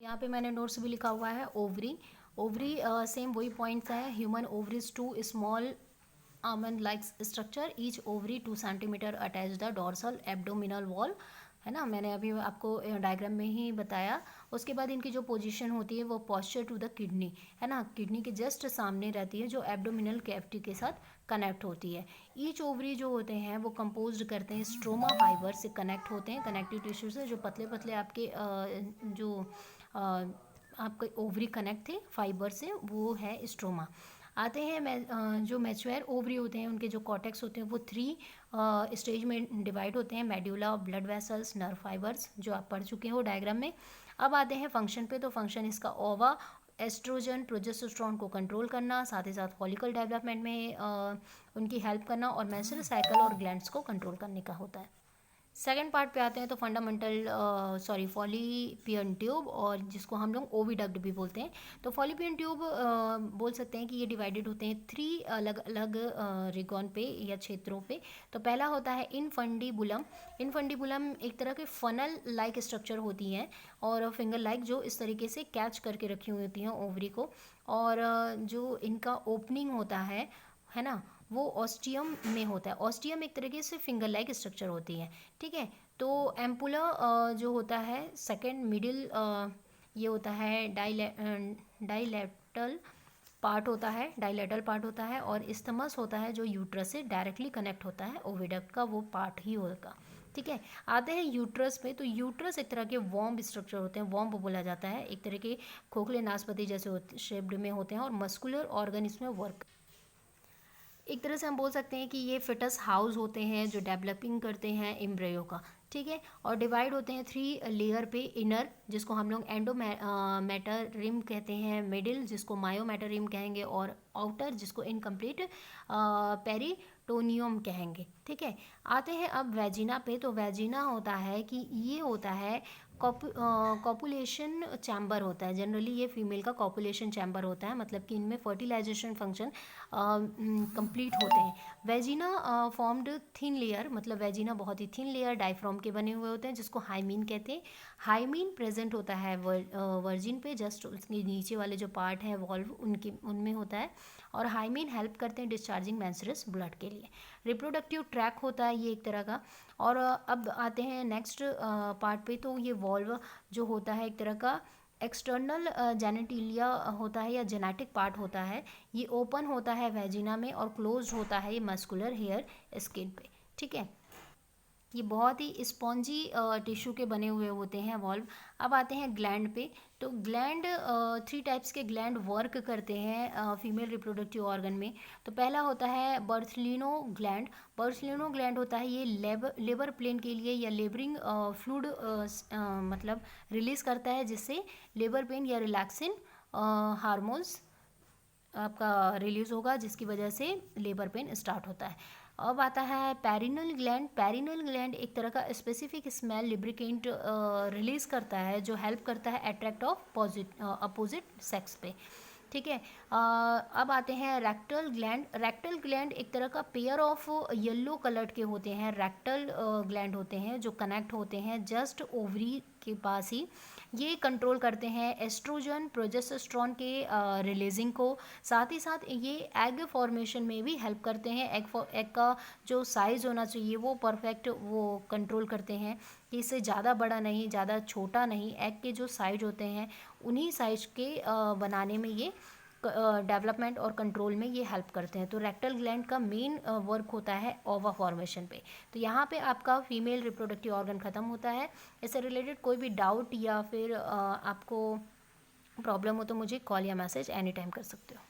यहाँ पे मैंने नोट्स भी लिखा हुआ है। ओवरी ओवरी सेम वही पॉइंट्स हैं। Human ovaries two small almond like structure, each ovary 2 centimeter attach the dorsal abdominal wall, है ना। मैंने अभी आपको डायग्राम में ही बताया। उसके बाद इनकी जो पोजीशन होती है वो पॉस्चर टू द किडनी, है ना, किडनी के जस्ट सामने रहती है जो एब्डोमिनल कैविटी के साथ कनेक्ट होती है। ईच ओवरी जो होते हैं वो कंपोज्ड करते हैं स्ट्रोमा फाइबर से कनेक्ट होते हैं, कनेक्टिव टिश्यू से, जो पतले पतले आपके जो आपके ओवरी कनेक्ट थे फाइबर से, वो है स्ट्रोमा। आते हैं जो मैच्योर ओवरी होते हैं, उनके जो कॉर्टेक्स होते हैं वो 3 स्टेज में डिवाइड होते हैं। Medulla, blood vessels, nerve fibres, जो आप पढ़ चुके हो डायग्राम में। अब आते हैं फंक्शन पे। तो फंक्शन इसका ओवा एस्ट्रोजन प्रोजेस्टेरोन को कंट्रोल करना, साथ ही साथ फॉलिकल डेवलपमेंट में उनकी हेल्प करना, और मेंस्ट्रुअल साइकिल और ग्लैंड्स को कंट्रोल करने का होता है। सेकेंड पार्ट पे आते हैं तो फंडामेंटल फॉलीपियन ट्यूब, और जिसको हम लोग ओविडक्ट भी बोलते हैं। तो फॉलीपियन ट्यूब बोल सकते हैं कि ये डिवाइडेड होते हैं 3 अलग अलग रिगॉन पे या क्षेत्रों पे। तो पहला होता है इनफंडिबुलम। इनफंडिबुलम एक तरह के फनल लाइक स्ट्रक्चर होती हैं और फिंगर लाइक, जो इस तरीके से कैच करके रखी हुई होती हैं ओवरी को। और जो इनका ओपनिंग होता है ना, वो ऑस्टियम में होता है। ऑस्टियम एक तरीके से फिंगर लाइक स्ट्रक्चर होती है, ठीक है। तो एम्पुला जो होता है सेकंड मिडिल, ये होता है डाइलेटल पार्ट होता है, डाइलेटल पार्ट होता है। और इस्थमस होता है जो यूट्रस से डायरेक्टली कनेक्ट होता है, ओविडक्ट का वो पार्ट ही होगा, ठीक है। आते हैं यूट्रस पे। तो यूट्रस एक तरह के वॉम्ब स्ट्रक्चर होते हैं, वॉम्ब बोला जाता है, एक तरह के खोखले नाशपाती जैसे शेप्ड में होते हैं, और मस्कुलर ऑर्गन इसमें वर्क, एक तरह से हम बोल सकते हैं कि ये फिटस हाउस होते हैं जो डेवलपिंग करते हैं एम्ब्रियो का, ठीक है। और डिवाइड होते हैं 3 लेयर पे। इनर, जिसको हम लोग एंडोमेटरिम कहते हैं, मिडिल जिसको मायोमेटरिम कहेंगे, और आउटर जिसको इनकम्प्लीट पेरिटोनियम कहेंगे, ठीक है। आते हैं अब वेजिना पे। तो वेजिना होता है कि ये होता है कॉपुलेशन चैम्बर होता है। जनरली ये फीमेल का कॉपुलेशन चैम्बर होता है, मतलब कि इनमें फर्टिलाइजेशन फंक्शन कंप्लीट होते हैं। वेजिना फॉर्म्ड थिन लेयर, मतलब वेजिना बहुत ही थिन लेयर डायफ्राम के बने हुए होते हैं, जिसको हाइमीन कहते हैं। हाइमीन प्रेजेंट होता है वर्जिन पे, जस्ट उसके नीचे वाले जो पार्ट है वॉल्व उनमें होता है। और हाइमीन हेल्प करते हैं डिस्चार्जिंग मेंस्ट्रुअस ब्लड के लिए। रिप्रोडक्टिव ट्रैक होता है ये एक तरह का। और अब आते हैं नेक्स्ट पार्ट पे। तो ये वॉल्व जो होता है एक तरह का एक्सटर्नल जेनेटिलिया होता है या जेनेटिक पार्ट होता है। ये ओपन होता है वेजिना में और क्लोज होता है ये मस्कुलर हेयर स्किन पे, ठीक है। ये बहुत ही स्पॉन्जी टिश्यू के बने हुए होते हैं वॉल्व। अब आते हैं ग्लैंड पे। तो ग्लैंड 3 टाइप्स के ग्लैंड वर्क करते हैं फीमेल रिप्रोडक्टिव ऑर्गन में। तो पहला होता है बर्थलिनो ग्लैंड। बर्थलिनो ग्लैंड होता है ये लेबर प्लेन के लिए या लेबरिंग फ्लूइड मतलब रिलीज करता है, जिससे लेबर पेन या रिलैक्सिन हार्मोन्स आपका रिलीज होगा, जिसकी वजह से लेबर पेन स्टार्ट होता है। अब आता है पेरिनल ग्लैंड। पेरिनल ग्लैंड एक तरह का स्पेसिफिक स्मेल लिब्रिकेंट रिलीज करता है, जो हेल्प करता है अट्रैक्ट ऑफ अपोजिट सेक्स पे, ठीक है। अब आते हैं रेक्टल ग्लैंड। रेक्टल ग्लैंड एक तरह का पेयर ऑफ येलो कलर्ड के होते हैं, रेक्टल ग्लैंड होते हैं, जो कनेक्ट होते हैं जस्ट ओवरी के पास ही। ये कंट्रोल करते हैं एस्ट्रोजन प्रोजेस्टेरोन के रिलीजिंग को। साथ ही साथ ये एग फॉर्मेशन में भी हेल्प करते हैं। एग का जो साइज़ होना चाहिए वो परफेक्ट वो कंट्रोल करते हैं, कि इससे ज़्यादा बड़ा नहीं, ज़्यादा छोटा नहीं। एग के जो साइज होते हैं उन्हीं साइज के बनाने में ये डेवलपमेंट और कंट्रोल में ये हेल्प करते हैं। तो रेक्टल ग्लैंड का मेन वर्क होता है ओवा फॉर्मेशन पे। तो यहाँ पे आपका फीमेल रिप्रोडक्टिव ऑर्गन ख़त्म होता है। इससे रिलेटेड कोई भी डाउट या फिर आपको प्रॉब्लम हो तो मुझे कॉल या मैसेज एनी टाइम कर सकते हो।